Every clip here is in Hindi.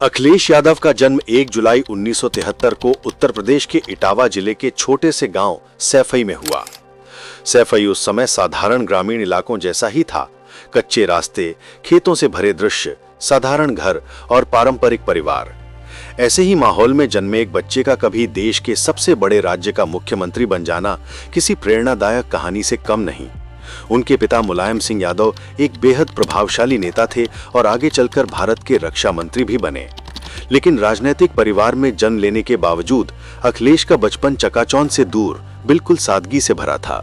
अखिलेश यादव का जन्म 1 जुलाई 1973 को उत्तर प्रदेश के इटावा जिले के छोटे से गांव सैफई में हुआ। सैफई उस समय साधारण ग्रामीण इलाकों जैसा ही था। कच्चे रास्ते, खेतों से भरे दृश्य, साधारण घर और पारंपरिक परिवार। ऐसे ही माहौल में जन्मे एक बच्चे का कभी देश के सबसे बड़े राज्य का मुख्यमंत्री बन जाना किसी प्रेरणादायक कहानी से कम नहीं। उनके पिता मुलायम सिंह यादव एक बेहद प्रभावशाली नेता थे और आगे चलकर भारत के रक्षा मंत्री भी बने। लेकिन राजनीतिक परिवार में जन्म लेने के बावजूद अखिलेश का बचपन चकाचौंध से दूर बिल्कुल सादगी से भरा था।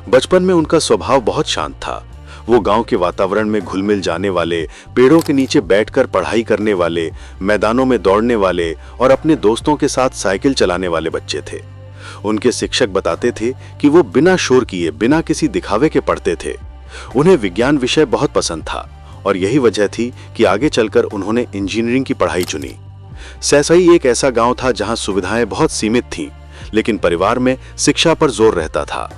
बचपन में उनका स्वभाव बहुत शांत था। वो गांव के वातावरण में घुल मिल जाने वाले, पेड़ों के नीचे बैठकर पढ़ाई करने वाले, मैदानों में दौड़ने वाले और अपने दोस्तों के साथ साइकिल चलाने वाले बच्चे थे। उनके शिक्षक बताते थे कि वो बिना शोर किए, बिना किसी दिखावे के पढ़ते थे। उन्हें विज्ञान विषय बहुत पसंद था और यही वजह थी कि आगे चलकर उन्होंने इंजीनियरिंग की पढ़ाई चुनी। सैफई एक ऐसा गांव था जहां सुविधाएं बहुत सीमित थीं, लेकिन परिवार में शिक्षा पर जोर रहता था।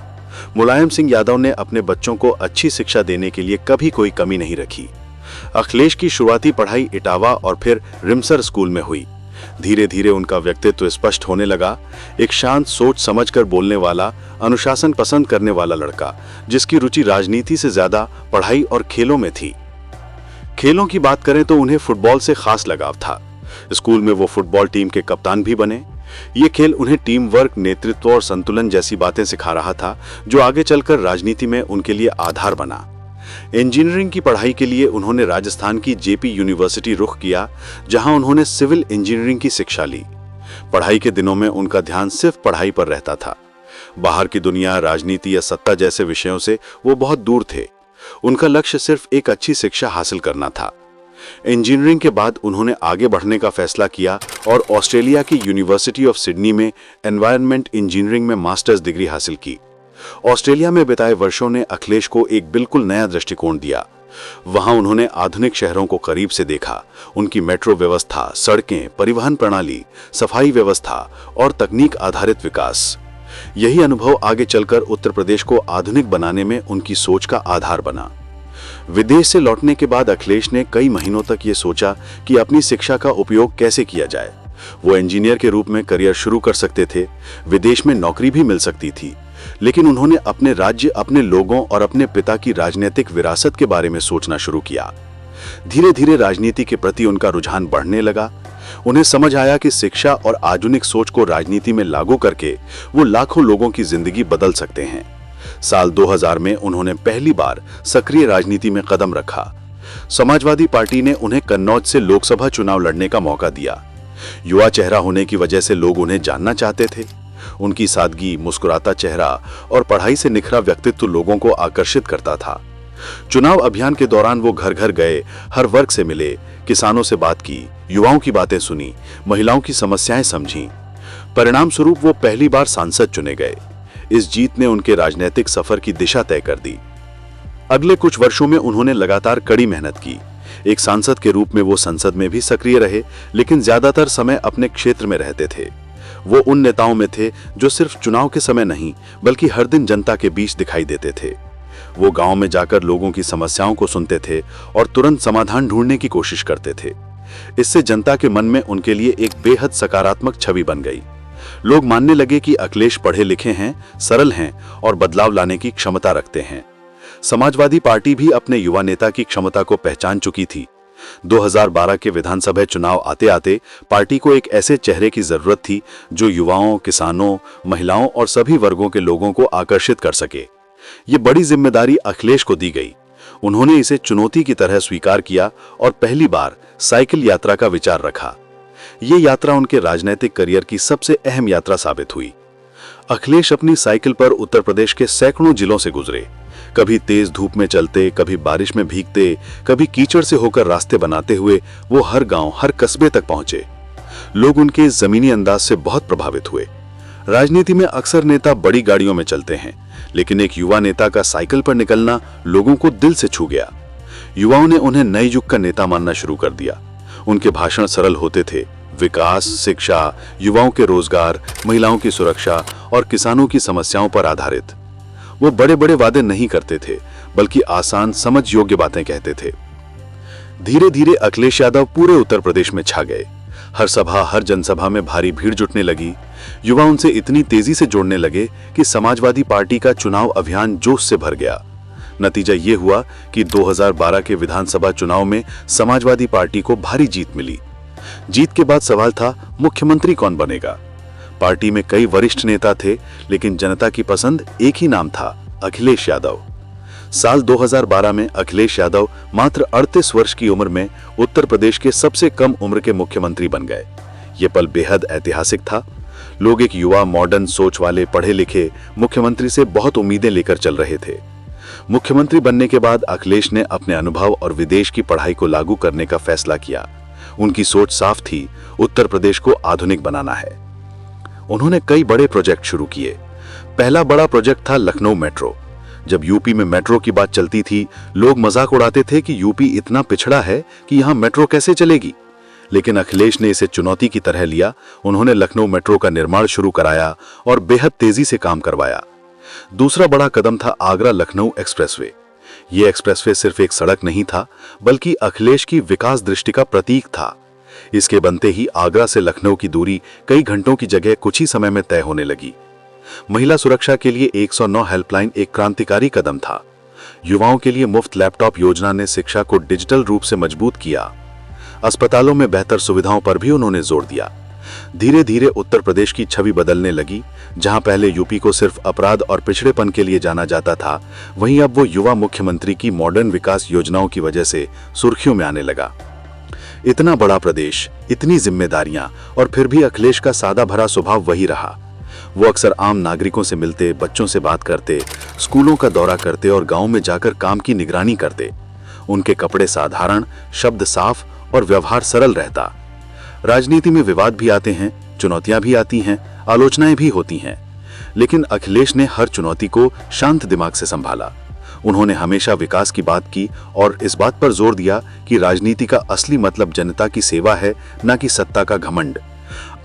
मुलायम सिंह यादव ने अपने बच्चों को अच्छी शिक्षा देने के लिए कभी कोई कमी नहीं रखी। अखिलेश की शुरुआती पढ़ाई इटावा और फिर रिमसर स्कूल में हुई। धीरे धीरे उनका व्यक्तित्व स्पष्ट होने लगा। एक शांत, सोच समझकर बोलने वाला, अनुशासन पसंद करने वाला लड़का, जिसकी रुचि राजनीति से ज्यादा पढ़ाई और खेलों में थी। खेलों की बात करें तो उन्हें फुटबॉल से खास लगाव था। स्कूल में वो फुटबॉल टीम के कप्तान भी बने। ये खेल उन्हें टीम वर्क, नेतृत्व और संतुलन जैसी बातें सिखा रहा था, जो आगे चलकर राजनीति में उनके लिए आधार बना। इंजीनियरिंग की पढ़ाई के लिए उन्होंने राजस्थान की जेपी यूनिवर्सिटी रुख किया, जहां उन्होंने सिविल इंजीनियरिंग की शिक्षा ली। पढ़ाई के दिनों में उनका ध्यान सिर्फ पढ़ाई पर रहता था। बाहर की दुनिया, राजनीति या सत्ता जैसे विषयों से वो बहुत दूर थे। उनका लक्ष्य सिर्फ एक अच्छी शिक्षा हासिल करना था। इंजीनियरिंग के बाद उन्होंने आगे बढ़ने का फैसला किया और ऑस्ट्रेलिया की यूनिवर्सिटी ऑफ सिडनी में एनवायरनमेंट इंजीनियरिंग में मास्टर्स डिग्री हासिल की। ऑस्ट्रेलिया में बिताए वर्षों ने अखिलेश को एक बिल्कुल नया दृष्टिकोण दिया। वहां उन्होंने आधुनिक शहरों को करीब से देखा। उनकी मेट्रो व्यवस्था, सड़कें, परिवहन प्रणाली, सफाई व्यवस्था और तकनीक आधारित विकास। यही अनुभव आगे चलकर उत्तर प्रदेश को आधुनिक बनाने में उनकी सोच का आधार बना। विदेश से लौटने के बाद अखिलेश ने कई महीनों तक ये सोचा कि अपनी शिक्षा का उपयोग कैसे किया जाए। वो इंजीनियर के रूप में करियर शुरू कर सकते थे। विदेश में नौकरी भी मिल सकती थी, लेकिन उन्होंने अपने राज्य, अपने लोगों और अपने पिता की राजनीतिक विरासत के बारे में सोचना शुरू किया। धीरे धीरे राजनीति के प्रति उनका रुझान बढ़ने लगा। उन्हें समझ आया कि शिक्षा और आधुनिक सोच को राजनीति में लागू करके वो लाखों लोगों की जिंदगी बदल सकते हैं। साल 2000 में उन्होंने पहली बार सक्रिय राजनीति में कदम रखा। समाजवादी पार्टी ने उन्हें कन्नौज से लोकसभा चुनाव लड़ने का मौका दिया। युवा चेहरा होने की वजह से लोग उन्हें जानना चाहते थे। उनकी सादगी, मुस्कुराता चेहरा और पढ़ाई से निखरा व्यक्तित्व लोगों को आकर्षित करता था। चुनाव अभियान के दौरान वो घर घर गए, हर वर्ग से मिले, किसानों से बात की, युवाओं की बातें सुनी, महिलाओं की समस्याएं समझी। परिणाम स्वरूप वो पहली बार सांसद चुने गए। इस जीत ने उनके राजनीतिक सफर की दिशा तय कर दी। अगले कुछ वर्षों में उन्होंने लगातार कड़ी मेहनत की। एक सांसद के रूप में वो संसद में भी सक्रिय रहे, लेकिन ज्यादातर समय अपने क्षेत्र में रहते थे। वो उन नेताओं में थे जो सिर्फ चुनाव के समय नहीं, बल्कि हर दिन जनता के बीच दिखाई देते थे। वो गांव में जाकर लोगों की समस्याओं को सुनते थे और तुरंत समाधान ढूंढने की कोशिश करते थे। इससे जनता के मन में उनके लिए एक बेहद सकारात्मक छवि बन गई। लोग मानने लगे कि अखिलेश पढ़े लिखे हैं, सरल हैं और बदलाव लाने की क्षमता रखते हैं। समाजवादी पार्टी भी अपने युवा नेता की क्षमता को पहचान चुकी थी। 2012 के विधानसभा चुनाव आते आते पार्टी को एक ऐसे चेहरे की जरूरत थी जो युवाओं, किसानों, महिलाओं और सभी वर्गों के लोगों को आकर्षित कर सके। ये बड़ी जिम्मेदारी अखिलेश को दी गई। उन्होंने इसे चुनौती की तरह स्वीकार किया और पहली बार साइकिल यात्रा का विचार रखा। ये यात्रा उनके राजनीतिक करियर की सबसे अहम यात्रा साबित हुई। अखिलेश अपनी साइकिल पर उत्तर प्रदेश के सैकड़ों जिलों से गुजरे। कभी तेज धूप में चलते, कभी बारिश में भीगते, कभी कीचड़ से होकर रास्ते बनाते हुए वो हर गांव, हर कस्बे तक पहुंचे। लोग उनके इस जमीनी अंदाज से बहुत प्रभावित हुए। राजनीति में अक्सर नेता बड़ी गाड़ियों में चलते हैं, लेकिन एक युवा नेता का साइकिल पर निकलना लोगों को दिल से छू गया। युवाओं ने उन्हें नए युग का नेता मानना शुरू कर दिया। उनके भाषण सरल होते थे। विकास, शिक्षा, युवाओं के रोजगार, महिलाओं की सुरक्षा और किसानों की समस्याओं पर आधारित। वो बड़े बड़े वादे नहीं करते थे, बल्कि आसान, समझ योग्य बातें कहते थे। धीरे धीरे अखिलेश यादव पूरे उत्तर प्रदेश में छा गए। हर सभा, हर जनसभा में भारी भीड़ जुटने लगी। युवा उनसे इतनी तेजी से जोड़ने लगे कि समाजवादी पार्टी का चुनाव अभियान जोश से भर गया। नतीजा ये हुआ कि 2012 के विधानसभा चुनाव में समाजवादी पार्टी को भारी जीत मिली। जीत के बाद सवाल था, मुख्यमंत्री कौन बनेगा? पार्टी में कई वरिष्ठ नेता थे, लेकिन जनता की पसंद एक ही नाम था, अखिलेश यादव। साल 2012 में अखिलेश यादव मात्र 38 वर्ष की उम्र में उत्तर प्रदेश के सबसे कम उम्र के मुख्यमंत्री बन गए। ये पल बेहद ऐतिहासिक था। लोग एक युवा, मॉडर्न सोच वाले, पढ़े लिखे मुख्यमंत्री से बहुत उम्मीदें लेकर चल रहे थे। मुख्यमंत्री बनने के बाद अखिलेश ने अपने अनुभव और विदेश की पढ़ाई को लागू करने का फैसला किया। उनकी सोच साफ थी, उत्तर प्रदेश को आधुनिक बनाना है। उन्होंने कई बड़े प्रोजेक्ट शुरू किए। पहला बड़ा प्रोजेक्ट था लखनऊ मेट्रो। जब यूपी में मेट्रो की बात चलती थी, लोग मजाक उड़ाते थे कि यूपी इतना पिछड़ा है कि यहां मेट्रो कैसे चलेगी। लेकिन अखिलेश ने इसे चुनौती की तरह लिया। उन्होंने लखनऊ मेट्रो का निर्माण शुरू कराया और बेहद तेजी से काम करवाया। दूसरा बड़ा कदम था आगरा लखनऊ एक्सप्रेसवे। यह एक्सप्रेसवे सिर्फ एक सड़क नहीं था, बल्कि अखिलेश की विकास दृष्टि का प्रतीक था। इसके बनते ही आगरा से लखनऊ की दूरी कई घंटों की जगह कुछ ही समय में तय होने लगी। महिला सुरक्षा के लिए 109 हेल्पलाइन एक क्रांतिकारी कदम था। युवाओं के लिए मुफ्त लैपटॉप योजना ने शिक्षा को डिजिटल रूप से मजबूत किया। अस्पतालों में बेहतर सुविधाओं पर भी उन्होंने जोर दिया। धीरे धीरे उत्तर प्रदेश की छवि बदलने लगी। जहां पहले यूपी को सिर्फ अपराध और पिछड़ेपन के लिए जाना जाता था, वहीं अब वो युवा मुख्यमंत्री की मॉडर्न विकास योजनाओं की वजह से सुर्खियों में आने लगा। इतना बड़ा प्रदेश, इतनी जिम्मेदारियां, और फिर भी अखिलेश का सादा भरा स्वभाव वही रहा। वो अक्सर आम नागरिकों से मिलते, बच्चों से बात करते, स्कूलों का दौरा करते और गांव में जाकर काम की निगरानी करते। उनके कपड़े साधारण, शब्द साफ और व्यवहार सरल रहता। राजनीति में विवाद भी आते हैं, चुनौतियां भी आती हैं, आलोचनाएं भी होती हैं, लेकिन अखिलेश ने हर चुनौती को शांत दिमाग से संभाला। उन्होंने हमेशा विकास की बात की और इस बात पर जोर दिया कि राजनीति का असली मतलब जनता की सेवा है, न कि सत्ता का घमंड।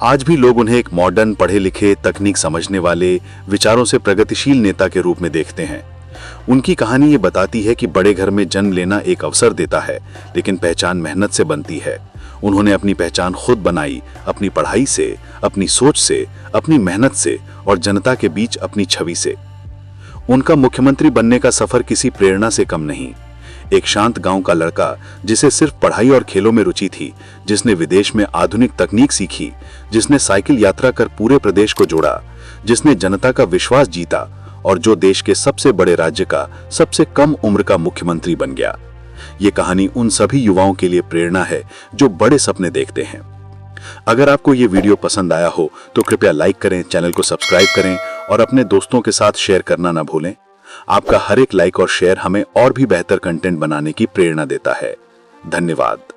आज भी लोग उन्हें एक मॉडर्न, पढ़े लिखे, तकनीक समझने वाले, विचारों से प्रगतिशील नेता के रूप में देखते हैं। उनकी कहानी ये बताती है कि बड़े घर में जन्म लेना एक अवसर देता है, लेकिन पहचान मेहनत से बनती है। उन्होंने अपनी पहचान खुद बनाई, अपनी पढ़ाई से, अपनी सोच से, अपनी मेहनत से और जनता के बीच अपनी छवि से। उनका मुख्यमंत्री बनने का सफर किसी प्रेरणा से कम नहीं। एक शांत गांव का लड़का जिसे सिर्फ पढ़ाई और खेलों में रुचि थी, जिसने विदेश में आधुनिक तकनीक सीखी, जिसने साइकिल यात्रा कर पूरे प्रदेश को जोड़ा, जिसने जनता का विश्वास जीता और जो देश के सबसे बड़े राज्य का सबसे कम उम्र का मुख्यमंत्री बन गया। ये कहानी उन सभी युवाओं के लिए प्रेरणा है जो बड़े सपने देखते हैं। अगर आपको ये वीडियो पसंद आया हो तो कृपया लाइक करें, चैनल को सब्सक्राइब करें और अपने दोस्तों के साथ शेयर करना ना भूलें। आपका हर एक लाइक और शेयर हमें और भी बेहतर कंटेंट बनाने की प्रेरणा देता है। धन्यवाद।